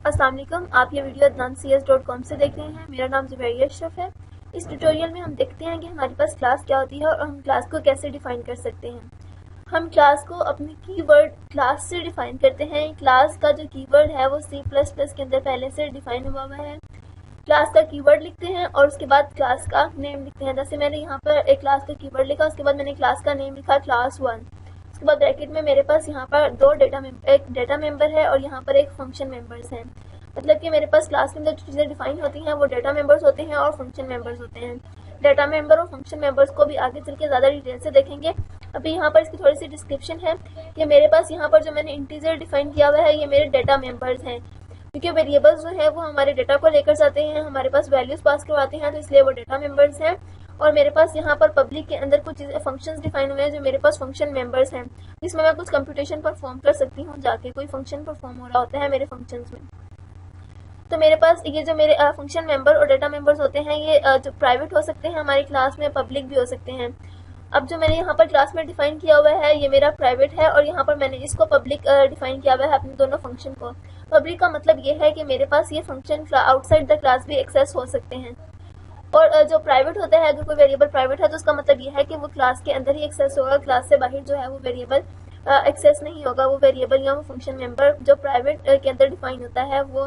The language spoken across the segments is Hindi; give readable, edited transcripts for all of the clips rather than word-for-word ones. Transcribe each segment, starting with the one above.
अस्सलाम वालेकुम, आप ये वीडियो adnaancs.com से देख रहे हैं। मेरा नाम ज़ुबैरिया अशरफ है। इस ट्यूटोरियल में हम देखते हैं कि हमारे पास क्लास क्या होती है और हम क्लास को कैसे डिफ़ाइन कर सकते हैं। हम क्लास को अपने कीवर्ड क्लास से डिफ़ाइन करते हैं। क्लास का जो कीवर्ड है वो C++ के अंदर पहले से डिफ़ाइन हुआ है। क्लास का कीवर्ड लिखते हैं और उसके बाद क्लास का नेम लिखते हैं। जैसे मैंने यहाँ पर एक क्लास का कीवर्ड लिखा, उसके बाद मैंने क्लास का नेम लिखा क्लास 1। उसके बाद ब्रैकेट में मेरे पास यहाँ पर एक डेटा मेंबर है और यहाँ पर एक फंक्शन मेंबर्स हैं। मतलब कि मेरे पास क्लास के अंदर जो चीज़ें डिफाइन होती हैं वो डेटा मेंबर्स होते हैं और फंक्शन मेंबर्स होते हैं। डेटा मेंबर और फंक्शन मेंबर्स को भी आगे चल के ज़्यादा डिटेल से देखेंगे। अभी यहाँ पर इसकी थोड़ी सी डिस्क्रिप्शन है कि मेरे पास यहाँ पर जो मैंने इंटीजर डिफाइन किया हुआ है ये मेरे डेटा मेंबर्स हैं, क्योंकि वेरिएबल्स जो है वो हमारे डेटा को लेकर जाते हैं, हमारे पास वैल्यूज़ पास करवाते हैं, तो इसलिए वो डेटा मेंबर्स हैं। और मेरे पास यहाँ पर पब्लिक के अंदर कुछ चीज़ें फंक्शंस डिफाइन हुए हैं जो मेरे पास फंक्शन मेंबर्स हैं, जिसमें मैं कुछ कंप्यूटेशन परफॉर्म कर सकती हूँ। जाके कोई फंक्शन परफॉर्म हो रहा होता है मेरे फंक्शंस में, तो मेरे पास ये जो मेरे फंक्शन मेंबर और डेटा मेंबर्स होते हैं ये जो प्राइवेट हो सकते हैं हमारी क्लास में, पब्लिक भी हो सकते हैं। अब जो मैंने यहाँ पर क्लास में डिफाइन किया हुआ है ये मेरा प्राइवेट है और यहाँ पर मैंने इसको पब्लिक डिफाइन किया हुआ है अपने दोनों फंक्शन को। पब्लिक का मतलब ये है कि मेरे पास ये फंक्शन आउटसाइड द क्लास भी एक्सेस हो सकते हैं। और जो प्राइवेट होता है, अगर कोई वेरिएबल प्राइवेट है तो उसका मतलब ये है कि वो क्लास के अंदर ही एक्सेस होगा, क्लास से बाहर जो है वो वेरिएबल एक्सेस नहीं होगा। वो वेरिएबल या वो फंक्शन मेंबर जो प्राइवेट के अंदर डिफाइन होता है वो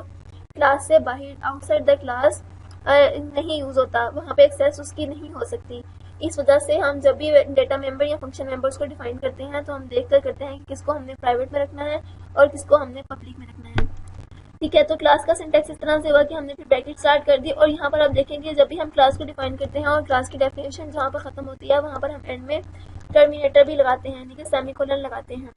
क्लास से बाहर आउटसाइड द क्लास नहीं यूज़ होता, वहाँ पे एक्सेस उसकी नहीं हो सकती। इस वजह से हम जब भी डेटा मेंबर या फंक्शन मेंबर्स को डिफाइन करते हैं तो हम देख कर करते हैं कि किसको हमने प्राइवेट में रखना है और किसको हमने पब्लिक में रखना है। ठीक है, तो क्लास का सिंटैक्स इस तरह से हुआ कि हमने फिर ब्रैकेट स्टार्ट कर दी और यहाँ पर आप देखेंगे जब भी हम क्लास को डिफाइन करते हैं और क्लास की डेफिनेशन जहाँ पर ख़त्म होती है वहाँ पर हम एंड में टर्मिनेटर भी लगाते हैं, यानी कि सेमीकोलन लगाते हैं।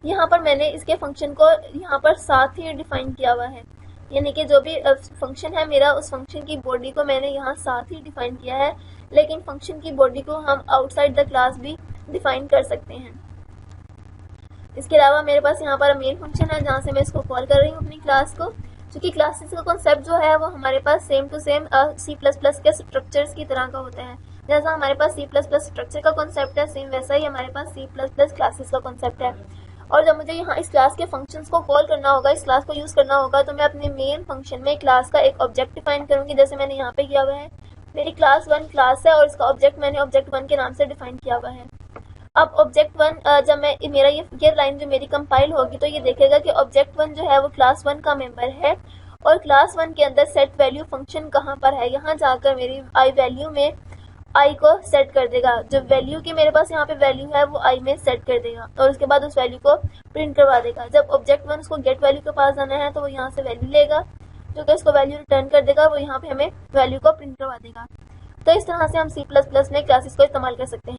यहाँ पर मैंने इसके फंक्शन को यहाँ पर साथ ही डिफाइन किया हुआ है, यानी कि जो भी फंक्शन है मेरा उस फंक्शन की बॉडी को मैंने यहाँ साथ ही डिफाइन किया है, लेकिन फंक्शन की बॉडी को हम आउटसाइड द क्लास भी डिफाइन कर सकते हैं। इसके अलावा मेरे पास यहाँ पर मेन फंक्शन है जहाँ से मैं इसको कॉल कर रही हूँ अपनी क्लास को। क्योंकि क्लासेस का कॉन्सेप्ट जो है वो हमारे पास सेम टू सेम C++ के स्ट्रक्चर्स की तरह का होता है। जैसा हमारे पास C++ स्ट्रक्चर का कॉन्सेप्ट है, सेम वैसा ही हमारे पास C++ क्लासेस का कॉन्सेप्ट है। और जब मुझे यहाँ इस क्लास के फंक्शंस को कॉल करना होगा, इस क्लास को यूज़ करना होगा, तो मैं अपने मेन फंक्शन में क्लास का एक ऑब्जेक्ट डिफाइन करूँगी, जैसे मैंने यहाँ पे किया हुआ है। मेरी क्लास 1 क्लास है और इसका ऑब्जेक्ट मैंने ऑब्जेक्ट 1 के नाम से डिफाइन किया हुआ है। अब ऑब्जेक्ट 1 जब मैं मेरा ये लाइन जो मेरी कंपाइल होगी तो ये देखेगा कि ऑब्जेक्ट 1 जो है वो क्लास 1 का मेंबर है और क्लास 1 के अंदर सेट वैल्यू फंक्शन कहाँ पर है, यहाँ जाकर मेरी आई वैल्यू में आई को सेट कर देगा। जो वैल्यू की मेरे पास यहाँ पे वैल्यू है वो आई में सेट कर देगा और उसके बाद उस वैल्यू को प्रिंट करवा देगा। जब ऑब्जेक्ट 1 उसको गेट वैल्यू के पास जाना है तो वो यहाँ से वैल्यू लेगा, जो कि इसको वैल्यू रिटर्न कर देगा, वो यहाँ पे हमें वैल्यू को प्रिंट करवा देगा। तो इस तरह से हम C++ में क्लासेस को इस्तेमाल कर सकते हैं।